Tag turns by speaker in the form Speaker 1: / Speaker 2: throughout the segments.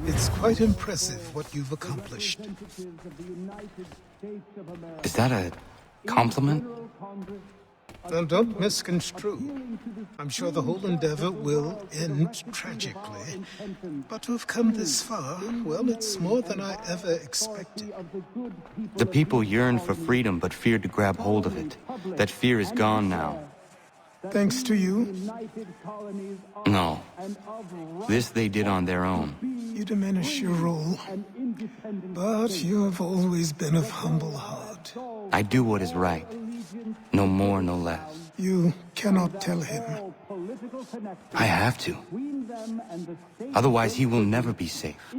Speaker 1: It's quite impressive what you've accomplished.
Speaker 2: Is that a compliment?
Speaker 1: Now, don't misconstrue. I'm sure the whole endeavor will end tragically. But to have come this far, well, it's more than I ever expected.
Speaker 2: The people yearn for freedom but feared to grab hold of it. That fear is gone now.
Speaker 1: Thanks to you?
Speaker 2: No. This they did on their own.
Speaker 1: You diminish your role. But you have always been of humble heart.
Speaker 2: I do what is right. No more, no less.
Speaker 1: You cannot tell him.
Speaker 2: I have to. Otherwise, he will never be safe.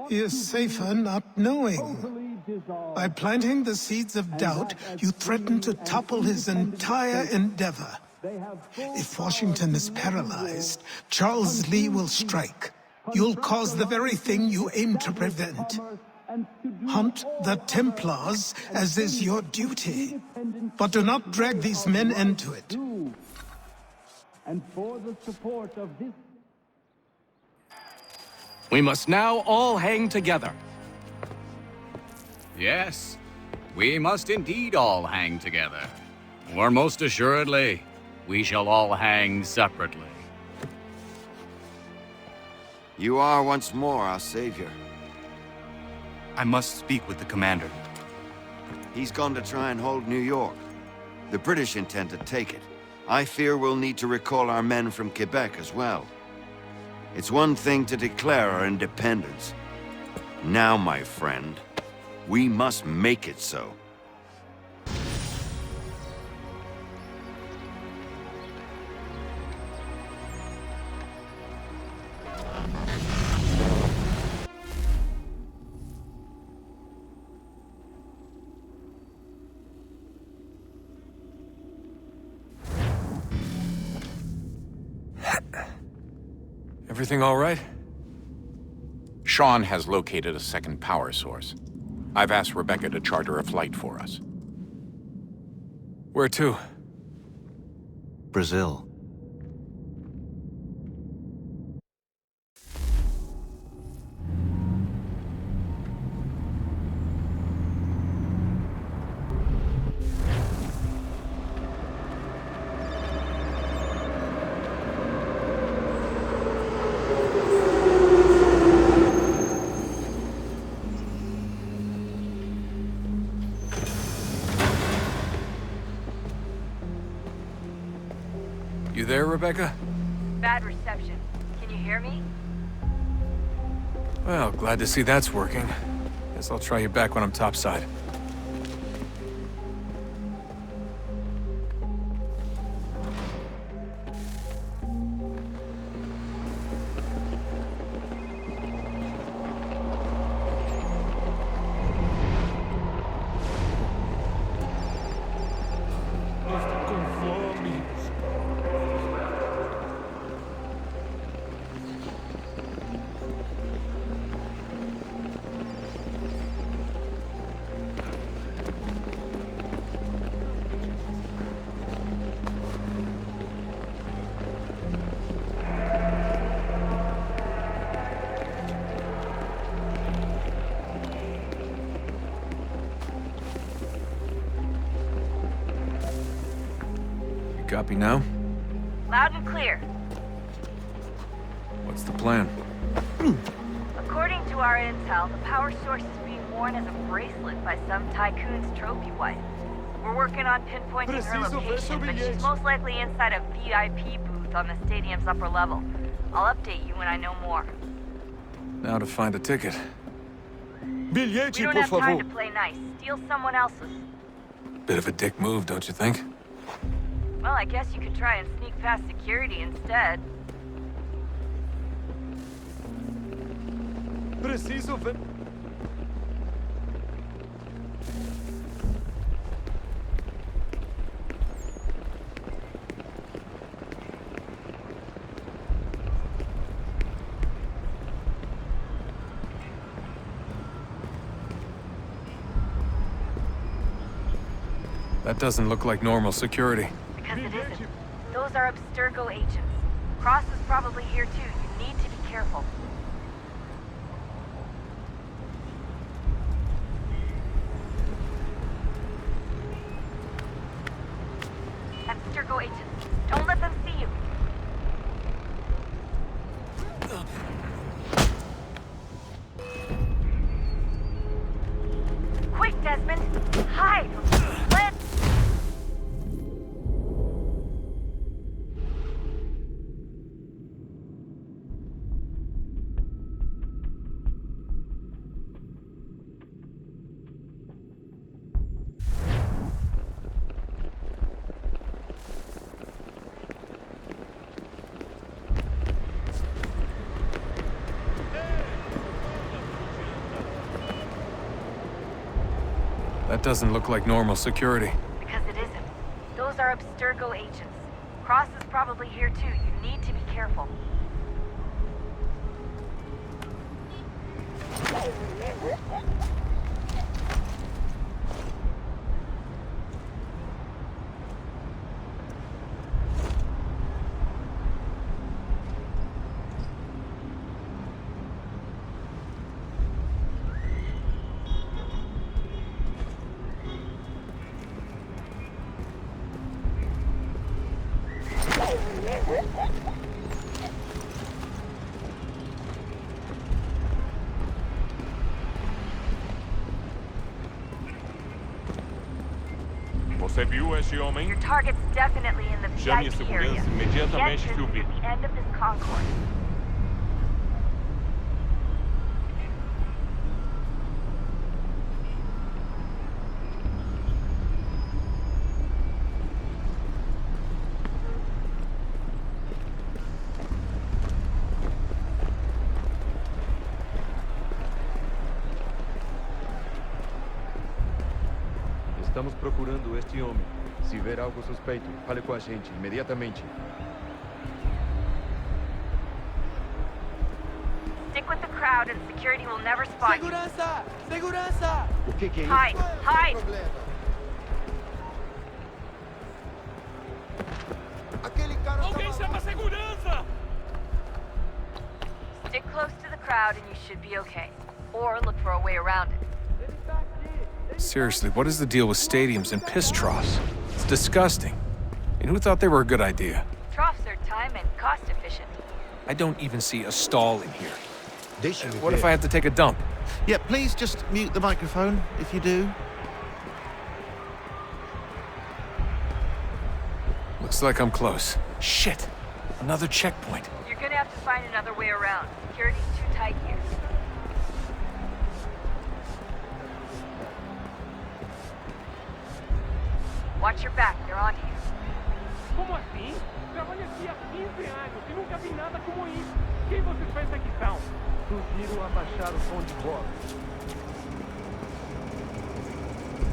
Speaker 1: He is safer not knowing. By planting the seeds of doubt, you threaten to topple his entire endeavor. If Washington is paralyzed, Charles Lee will strike. You'll cause the very thing you aim to prevent. Hunt the Templars, as is your duty. But do not drag these men into it.
Speaker 3: And for the support of this...
Speaker 4: We must now all hang together.
Speaker 5: Yes, we must indeed all hang together. Or most assuredly, we shall all hang separately.
Speaker 6: You are once more our savior.
Speaker 2: I must speak with the commander.
Speaker 6: He's gone to try and hold New York. The British intend to take it. I fear we'll need to recall our men from Quebec as well. It's one thing to declare our independence. Now, my friend, we must make it so.
Speaker 7: Everything all right?
Speaker 8: Sean has located a second power source. I've asked Rebecca to charter a flight for us.
Speaker 7: Where to?
Speaker 2: Brazil.
Speaker 7: You there, Rebecca?
Speaker 9: Bad reception. Can you hear me?
Speaker 7: Well, glad to see that's working. Guess I'll try you back when I'm topside. Copy now?
Speaker 9: Loud and clear.
Speaker 7: What's the plan?
Speaker 9: According to our intel, the power source is being worn as a bracelet by some tycoon's trophy wife. We're working on pinpointing her location, but she's most likely inside a VIP booth on the stadium's upper level. I'll update you when I know more.
Speaker 7: Now to find a ticket.
Speaker 9: We don't have time to play nice. Steal someone else's.
Speaker 7: Bit of a dick move, don't you think?
Speaker 9: Well, I guess you could try and sneak past security instead.
Speaker 3: Preciso ver...
Speaker 7: That doesn't look like normal security.
Speaker 9: Because it isn't. Those are Abstergo agents. Cross is probably here too. You need to be careful.
Speaker 7: That doesn't look like normal security.
Speaker 9: Because it isn't. Those are Abstergo agents. Cross is probably here too. You need to be careful.
Speaker 10: Você viu esse homem?
Speaker 9: Your target's definitely in the
Speaker 10: Chame a
Speaker 9: VIP area.
Speaker 10: segurança imediatamente,
Speaker 9: Get to
Speaker 10: Philby.
Speaker 9: the end of this concourse.
Speaker 11: Estamos procurando este homem. Se ver algo suspeito, fale com a gente imediatamente.
Speaker 9: Stick with the crowd and security will never spot you.
Speaker 12: Segurança! Segurança!
Speaker 11: O que é isso?
Speaker 9: Hide! Hide!
Speaker 12: Aquele cara
Speaker 10: Alguém chama a segurança!
Speaker 9: Stick close to the crowd and you should be okay. Or look for a way around it.
Speaker 7: Seriously, what is the deal with stadiums and piss troughs? It's disgusting. And who thought they were a good idea?
Speaker 9: Troughs are time and cost efficient.
Speaker 7: I don't even see a stall in here.
Speaker 11: Deixa-me
Speaker 7: What if I have to take a dump?
Speaker 13: Yeah, please just mute the microphone if you do.
Speaker 7: Looks like I'm close. Shit! Another checkpoint.
Speaker 9: You're gonna have to find another way around. Security's too tight here. Watch your back, they're onto you.
Speaker 10: Como assim? Trabalho aqui há 15 anos e nunca vi nada como isso. Quem vocês pensam que são?
Speaker 11: Sugiro abaixar o som de voz.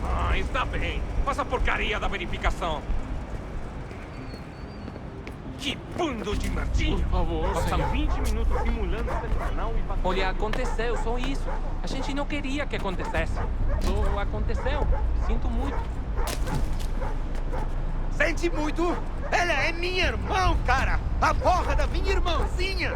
Speaker 10: Ah, está bem. Faça a porcaria da verificação. Que bando de martinho! Por favor, passam 20 minutos simulando selecionar e passar...
Speaker 14: Olha, aconteceu, só isso. A gente não queria que acontecesse. Só aconteceu. Sinto muito.
Speaker 12: Sente muito? Ela é minha irmã, cara! A porra da minha irmãzinha!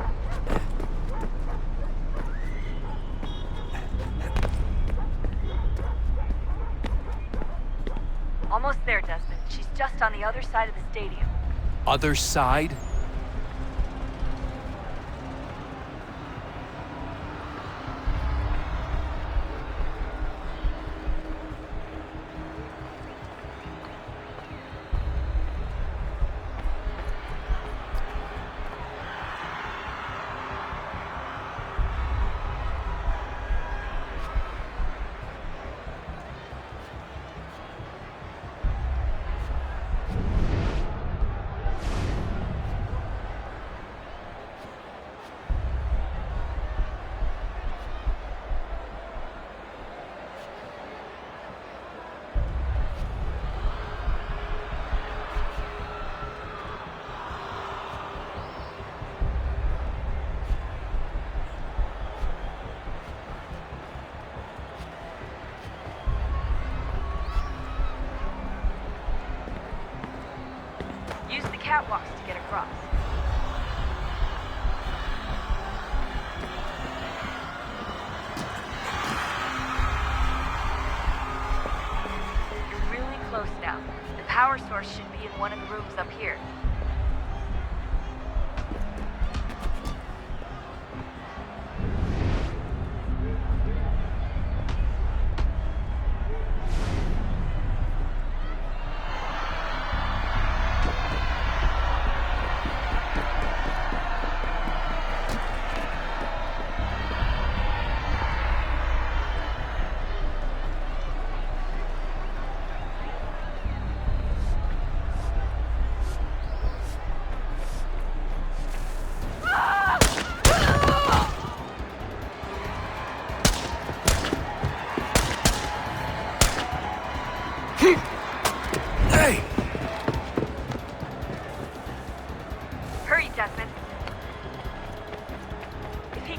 Speaker 9: Almost there, Desmond. She's just on the other side of the stadium.
Speaker 7: Other side?
Speaker 9: Use the catwalks to get across. You're really close now. The power source should be in one of the rooms up here.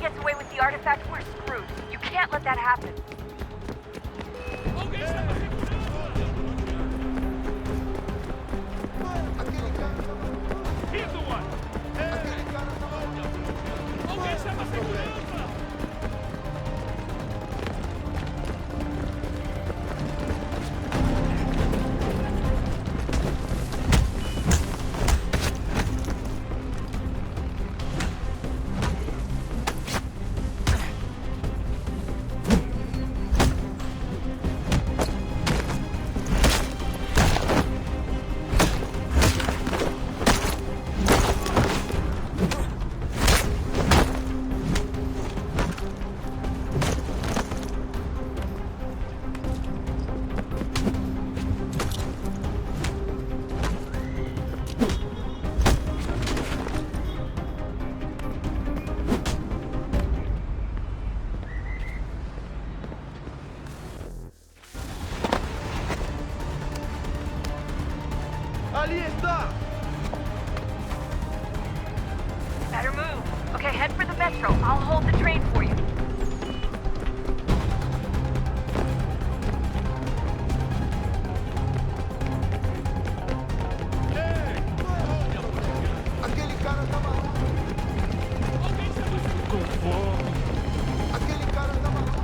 Speaker 9: gets away with the artifact, we're screwed. You can't let that happen.
Speaker 10: He's the one! Okay, siamo seguranza!
Speaker 12: Ali está!
Speaker 9: Better move. Okay, head for the metro. I'll hold the train for you.
Speaker 12: Aquele cara tá maluco! Aquele cara tá maluco!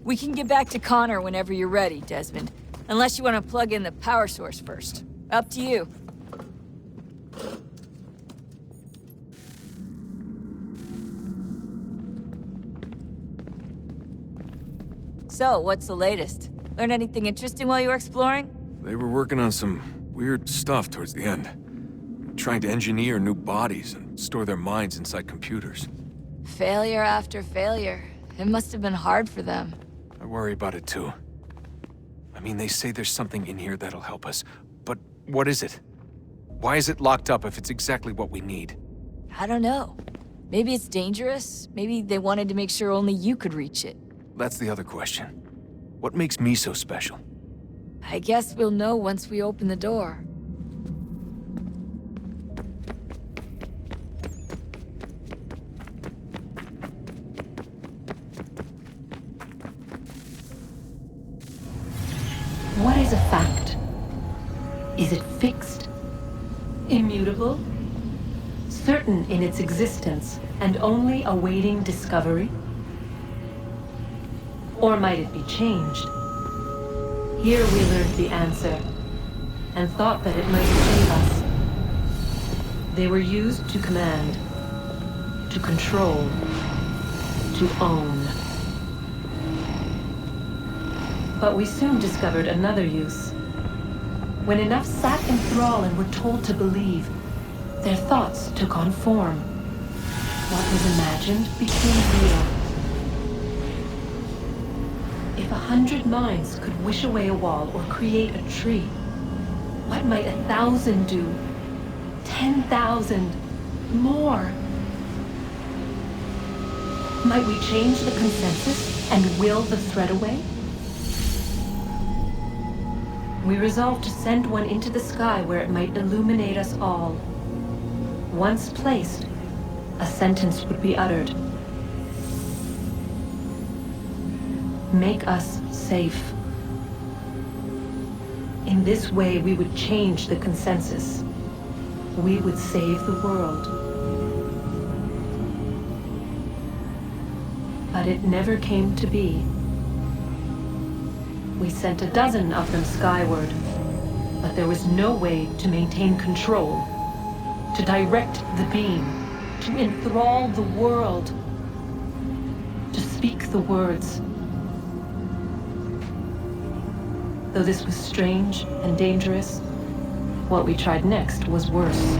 Speaker 15: We can get back to Connor whenever you're ready, Desmond. Unless you want to plug in the power source first. Up to you. So, what's the latest? Learn anything interesting while you were exploring?
Speaker 7: They were working on some weird stuff towards the end. Trying to engineer new bodies and store their minds inside computers.
Speaker 15: Failure after failure. It must have been hard for them.
Speaker 7: I worry about it too. I mean, they say there's something in here that'll help us, but what is it? Why is it locked up if it's exactly what we need?
Speaker 15: I don't know. Maybe it's dangerous. Maybe they wanted to make sure only you could reach it.
Speaker 7: That's the other question. What makes me so special?
Speaker 15: I guess we'll know once we open the door.
Speaker 16: What is a fact? Is it fixed? Immutable? Certain in its existence and only awaiting discovery? Or might it be changed? Here we learned the answer, and thought that it might save us. They were used to command, to control, to own. But we soon discovered another use. When enough sat in thrall and were told to believe, their thoughts took on form. What was imagined became real. If 100 minds could wish away a wall or create a tree, what might 1,000 do? 10,000? More? Might we change the consensus and will the threat away? We resolved to send one into the sky where it might illuminate us all. Once placed, a sentence would be uttered. Make us safe. In this way, we would change the consensus. We would save the world. But it never came to be. We sent a dozen of them skyward, but there was no way to maintain control, to direct the beam, to enthrall the world, to speak the words. Though this was strange and dangerous, what we tried next was worse.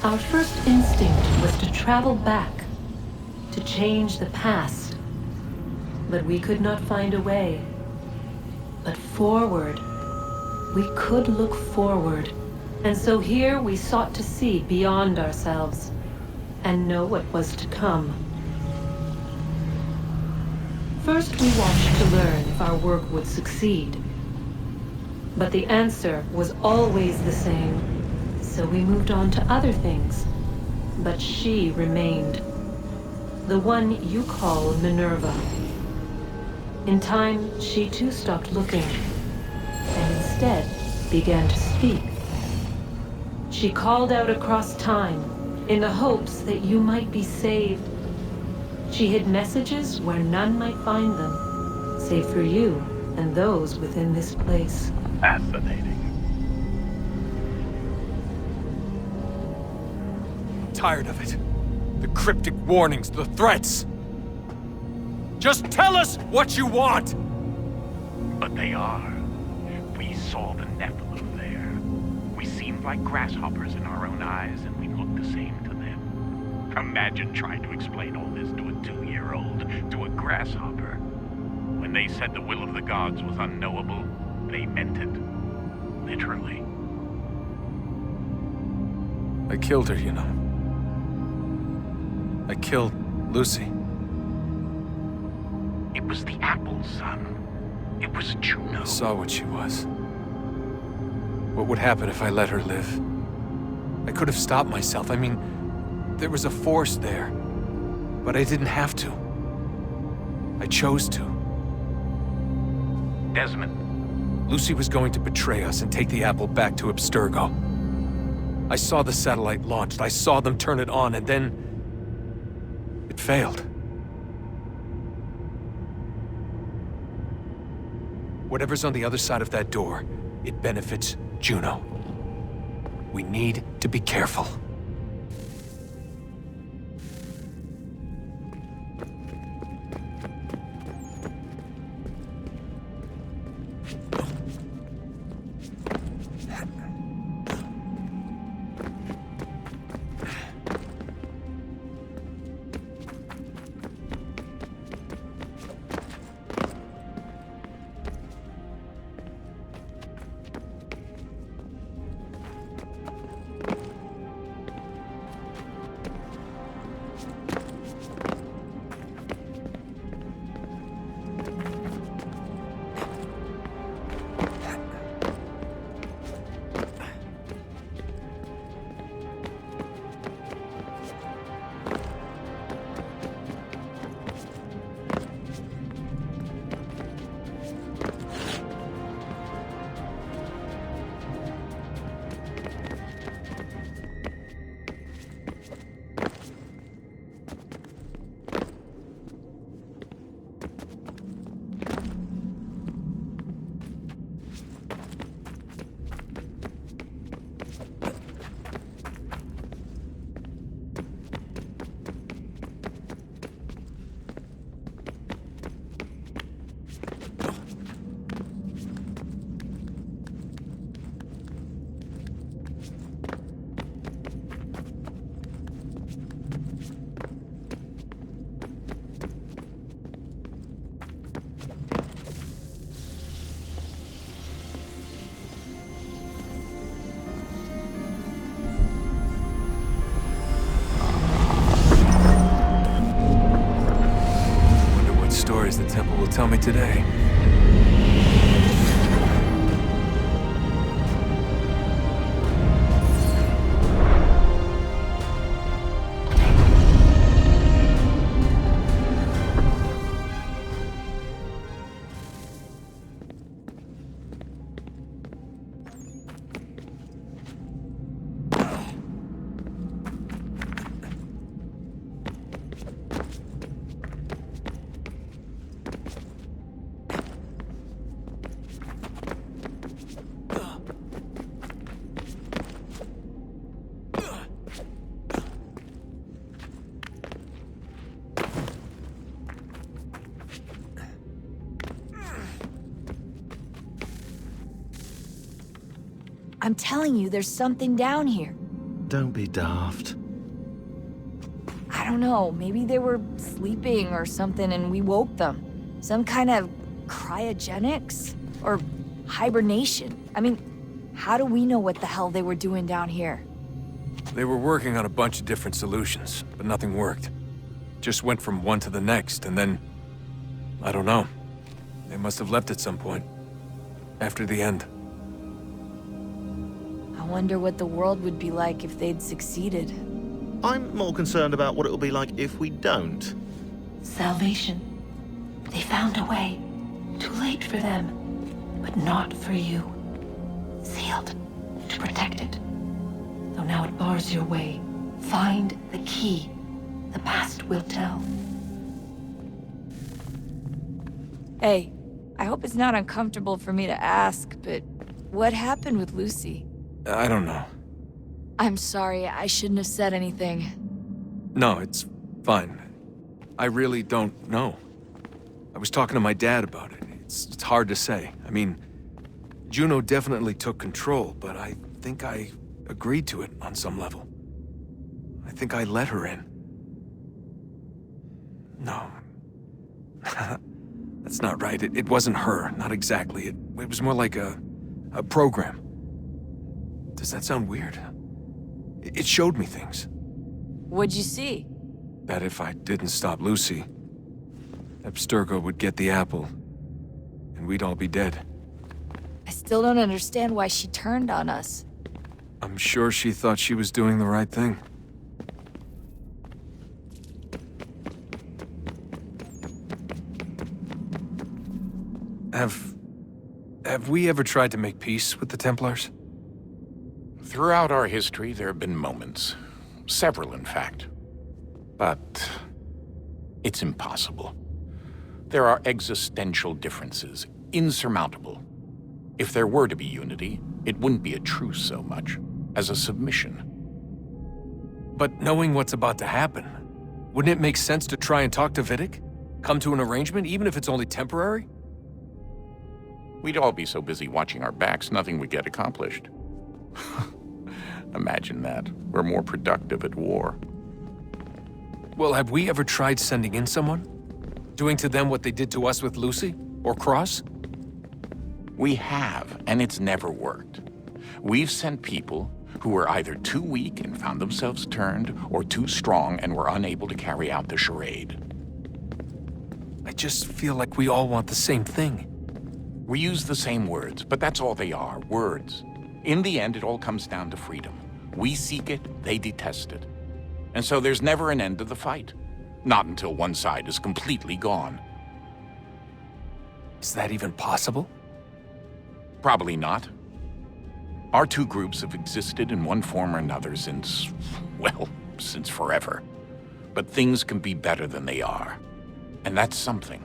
Speaker 16: Our first instinct was to travel back, to change the past. But we could not find a way. But forward. We could look forward. And so here we sought to see beyond ourselves and know what was to come. First, we watched to learn if our work would succeed. But the answer was always the same. So we moved on to other things. But she remained. The one you call Minerva. In time, she too stopped looking, and instead began to speak. She called out across time, in the hopes that you might be saved. She hid messages where none might find them, save for you and those within this place.
Speaker 17: Fascinating.
Speaker 7: Tired of it. The cryptic warnings, the threats. Just tell us what you want!
Speaker 17: But they are. We saw the Nephilim there. We seemed like grasshoppers in our own eyes, and we looked the same to them. Imagine trying to explain all this to a 2-year-old, to a grasshopper. When they said the will of the gods was unknowable, they meant it. Literally.
Speaker 7: I killed her, you know. I killed Lucy.
Speaker 17: It was the apple, son. It was Juno.
Speaker 7: I saw what she was. What would happen if I let her live? I could have stopped myself. I mean, there was a force there. But I didn't have to. I chose to.
Speaker 17: Desmond.
Speaker 7: Lucy was going to betray us and take the apple back to Abstergo. I saw the satellite launched. I saw them turn it on, and then it failed. Whatever's on the other side of that door, it benefits Juno. We need to be careful. The temple will tell me today.
Speaker 15: I'm telling you, there's something down here.
Speaker 13: Don't be daft.
Speaker 15: I don't know, maybe they were sleeping or something and we woke them. Some kind of cryogenics? Or hibernation? I mean, how do we know what the hell they were doing down here?
Speaker 7: They were working on a bunch of different solutions, but nothing worked. Just went from one to the next, and then... I don't know. They must have left at some point. After the end.
Speaker 15: I wonder what the world would be like if they'd succeeded.
Speaker 13: I'm more concerned about what it will be like if we don't.
Speaker 16: Salvation. They found a way. Too late for them, but not for you. Sealed to protect it. Though now it bars your way. Find the key. The past will tell.
Speaker 15: Hey, I hope it's not uncomfortable for me to ask, but what happened with Lucy?
Speaker 7: I don't know.
Speaker 15: I'm sorry, I shouldn't have said anything.
Speaker 7: No, it's fine. I really don't know. I was talking to my dad about it. It's hard to say. I mean, Juno definitely took control, but I think I agreed to it on some level. I think I let her in. No. That's not right. It wasn't her, not exactly. It was more like a program. Does that sound weird? It showed me things.
Speaker 15: What'd you see?
Speaker 7: That if I didn't stop Lucy, Abstergo would get the apple, and we'd all be dead.
Speaker 15: I still don't understand why she turned on us.
Speaker 7: I'm sure she thought she was doing the right thing. Have we ever tried to make peace with the Templars?
Speaker 8: Throughout our history, there have been moments. Several, in fact. But it's impossible. There are existential differences, insurmountable. If there were to be unity, it wouldn't be a truce so much as a submission.
Speaker 7: But knowing what's about to happen, wouldn't it make sense to try and talk to Vidic? Come to an arrangement, even if it's only temporary?
Speaker 8: We'd all be so busy watching our backs, nothing would get accomplished. Imagine that. We're more productive at war.
Speaker 7: Well, have we ever tried sending in someone? Doing to them what they did to us with Lucy? Or Cross?
Speaker 8: We have, and it's never worked. We've sent people who were either too weak and found themselves turned, or too strong and were unable to carry out the charade.
Speaker 7: I just feel like we all want the same thing.
Speaker 8: We use the same words, but that's all they are, words. In the end, it all comes down to freedom. We seek it, they detest it. And so there's never an end to the fight. Not until one side is completely gone.
Speaker 7: Is that even possible?
Speaker 8: Probably not. Our two groups have existed in one form or another since, well, since forever. But things can be better than they are. And that's something.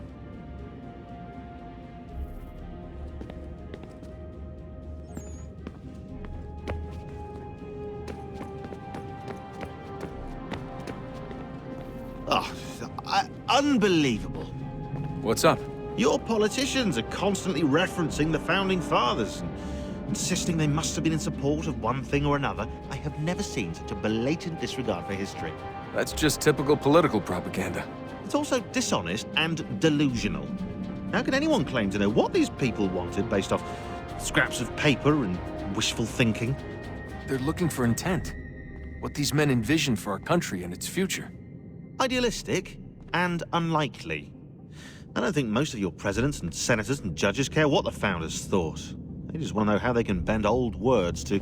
Speaker 13: Oh, unbelievable.
Speaker 7: What's up?
Speaker 13: Your politicians are constantly referencing the Founding Fathers and insisting they must have been in support of one thing or another. I have never seen such a blatant disregard for history.
Speaker 7: That's just typical political propaganda.
Speaker 13: It's also dishonest and delusional. How can anyone claim to know what these people wanted based off scraps of paper and wishful thinking?
Speaker 7: They're looking for intent. What these men envision for our country and its future.
Speaker 13: Idealistic and unlikely. I don't think most of your presidents and senators and judges care what the founders thought. They just want to know how they can bend old words to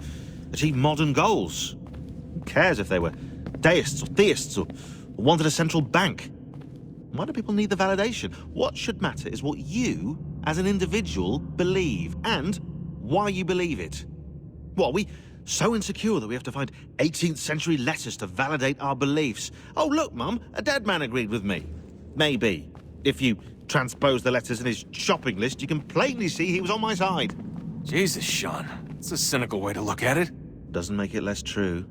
Speaker 13: achieve modern goals. Who cares if they were deists or theists or wanted a central bank? Why do people need the validation? What should matter is what you, as an individual, believe and why you believe it. What, are we so insecure that we have to find 18th century letters to validate our beliefs? Oh, look, Mum, a dead man agreed with me. Maybe. If you transpose the letters in his shopping list, you can plainly see he was on my side.
Speaker 7: Jesus, Sean. It's a cynical way to look at it.
Speaker 13: Doesn't make it less true.